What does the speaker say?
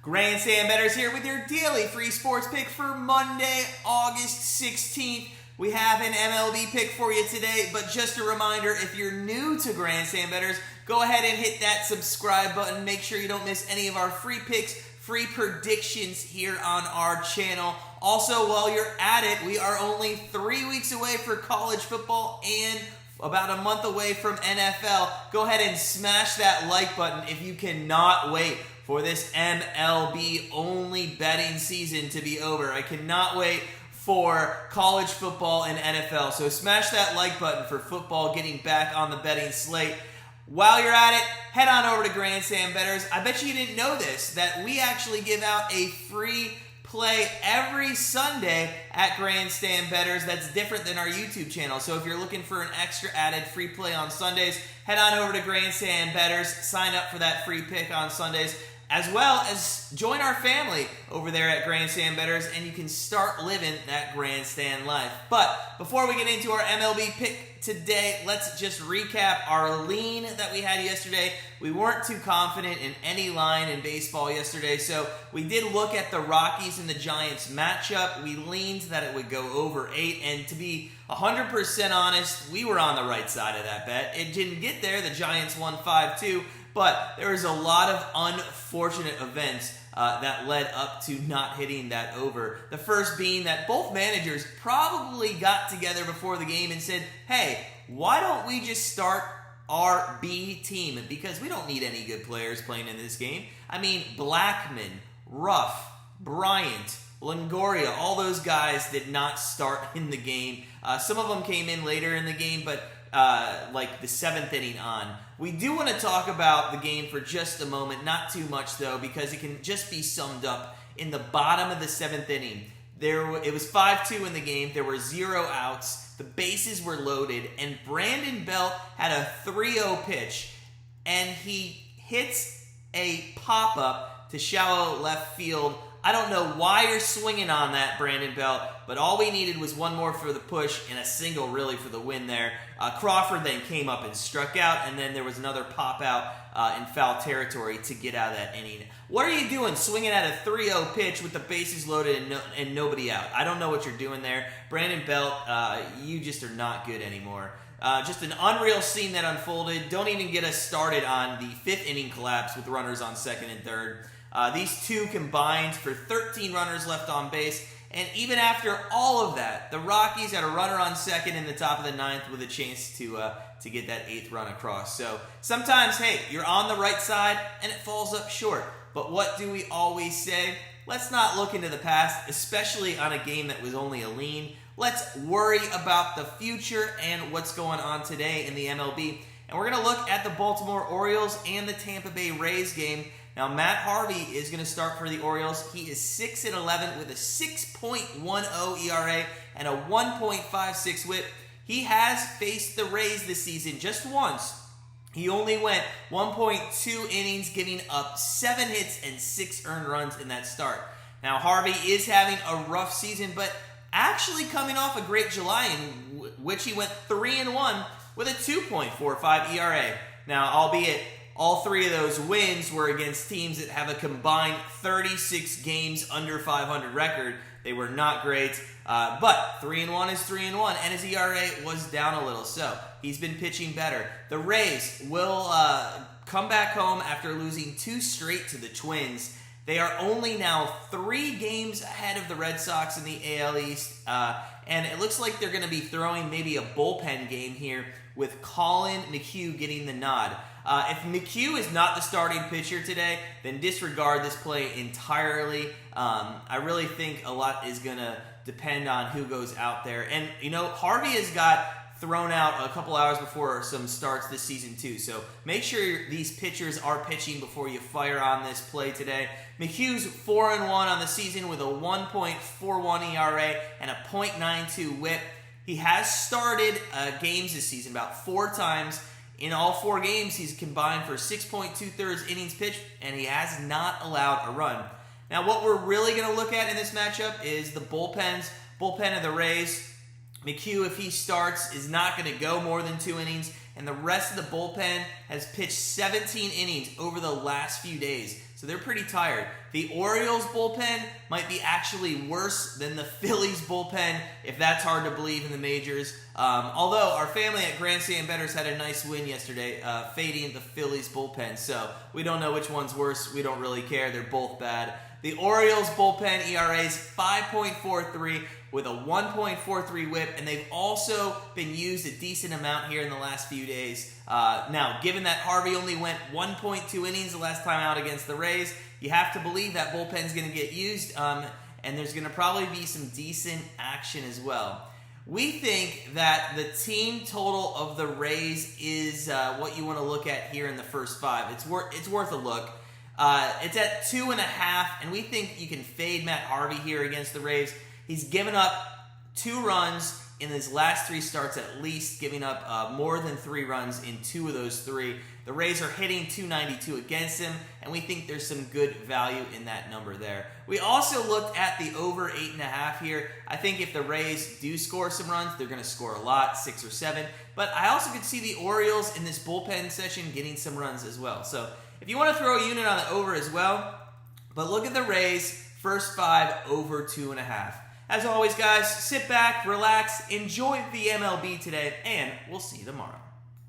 Grandstand Bettors here with your daily free sports pick for Monday, August 16th. We have an MLB pick for you today, but just a reminder, if you're new to Grandstand Bettors, go ahead and hit that subscribe button. Make sure you don't miss any of our free picks, free predictions here on our channel. Also, while you're at it, we are only 3 weeks away for college football and about a month away from NFL. Go ahead and smash that like button if you cannot wait for this MLB-only betting season to be over. I cannot wait for college football and NFL. So smash that like button for football getting back on the betting slate. While you're at it, head on over to Grandstand Bettors. I bet you didn't know this, that we actually give out a free play every Sunday at Grandstand Bettors. That's different than our YouTube channel. So if you're looking for an extra added free play on Sundays, head on over to Grandstand Bettors, sign up for that free pick on Sundays, as well as join our family over there at Grandstand Bettors, and you can start living that Grandstand life. But before we get into our MLB pick today, let's just recap our lean that we had yesterday. We weren't too confident in any line in baseball yesterday, so we did look at the Rockies and the Giants matchup. We leaned that it would go over 8, and to be 100% honest, we were on the right side of that bet. It didn't get there. The Giants won 5-2. But there was a lot of unfortunate events that led up to not hitting that over. The first being that both managers probably got together before the game and said, hey, why don't we just start our B team? Because we don't need any good players playing in this game. I mean, Blackman, Ruff, Bryant, Longoria, all those guys did not start in the game. Some of them came in later in the game, but like the 7th inning on. We do want to talk about the game for just a moment, not too much though, because it can just be summed up in the bottom of the 7th inning. It was 5-2 in the game. There were 0 outs. The bases were loaded, and Brandon Belt had a 3-0 pitch, and he hits a pop-up to shallow left field. I don't know why you're swinging on that, Brandon Belt, but all we needed was one more for the push and a single really for the win there. Crawford then came up and struck out, and then there was another pop out in foul territory to get out of that inning. What are you doing swinging at a 3-0 pitch with the bases loaded and nobody out? I don't know what you're doing there. Brandon Belt, you just are not good anymore. Just an unreal scene that unfolded. Don't even get us started on the 5th inning collapse with runners on 2nd and 3rd. These two combined for 13 runners left on base, and even after all of that, the Rockies had a runner on 2nd in the top of the 9th with a chance to get that 8th run across. So sometimes, hey, you're on the right side and it falls up short. But what do we always say? Let's not look into the past, especially on a game that was only a lean. Let's worry about the future and what's going on today in the MLB. And we're going to look at the Baltimore Orioles and the Tampa Bay Rays game. Now, Matt Harvey is going to start for the Orioles. He is 6-11 with a 6.10 ERA and a 1.56 WHIP. He has faced the Rays this season just once. He only went 1.2 innings, giving up 7 hits and 6 earned runs in that start. Now, Harvey is having a rough season, but actually coming off a great July in which he went 3-1 with a 2.45 ERA. Now, albeit all 3 of those wins were against teams that have a combined 36 games under 500 record. They were not great, but 3-1 is 3-1, and his ERA was down a little, so he's been pitching better. The Rays will come back home after losing 2 straight to the Twins. They are only now 3 games ahead of the Red Sox in the AL East, and it looks like they're going to be throwing maybe a bullpen game here with Colin McHugh getting the nod. If McHugh is not the starting pitcher today, then disregard this play entirely. I really think a lot is going to depend on who goes out there. And, you know, Harvey has got thrown out a couple hours before some starts this season too. So make sure these pitchers are pitching before you fire on this play today. McHugh's 4-1 on the season with a 1.41 ERA and a .92 WHIP. He has started games this season about 4 times. In all 4 games, he's combined for 6.2 innings pitched, and he has not allowed a run. Now, what we're really going to look at in this matchup is the bullpen of the Rays. McHugh, if he starts, is not going to go more than 2 innings, and the rest of the bullpen has pitched 17 innings over the last few days. So they're pretty tired. The Orioles bullpen might be actually worse than the Phillies bullpen, if that's hard to believe in the majors. Although our family at Grandstand Bettors had a nice win yesterday, fading the Phillies bullpen. So we don't know which one's worse. We don't really care. They're both bad. The Orioles bullpen ERA's 5.43 with a 1.43 whip, and they've also been used a decent amount here in the last few days. Now, given that Harvey only went 1.2 innings the last time out against the Rays, you have to believe that bullpen's going to get used, and there's going to probably be some decent action as well. We think that the team total of the Rays is what you want to look at here in the first five. It's worth a look. It's at 2.5, and we think you can fade Matt Harvey here against the Rays. He's given up 2 runs in his last 3 starts at least, giving up more than 3 runs in 2 of those 3. The Rays are hitting .292 against him, and we think there's some good value in that number there. We also looked at the over 8.5 here. I think if the Rays do score some runs, they're going to score a lot, 6 or 7. But I also could see the Orioles in this bullpen session getting some runs as well. So if you want to throw a unit on the over as well, but look at the Rays, first 5 over 2.5. As always, guys, sit back, relax, enjoy the MLB today, and we'll see you tomorrow.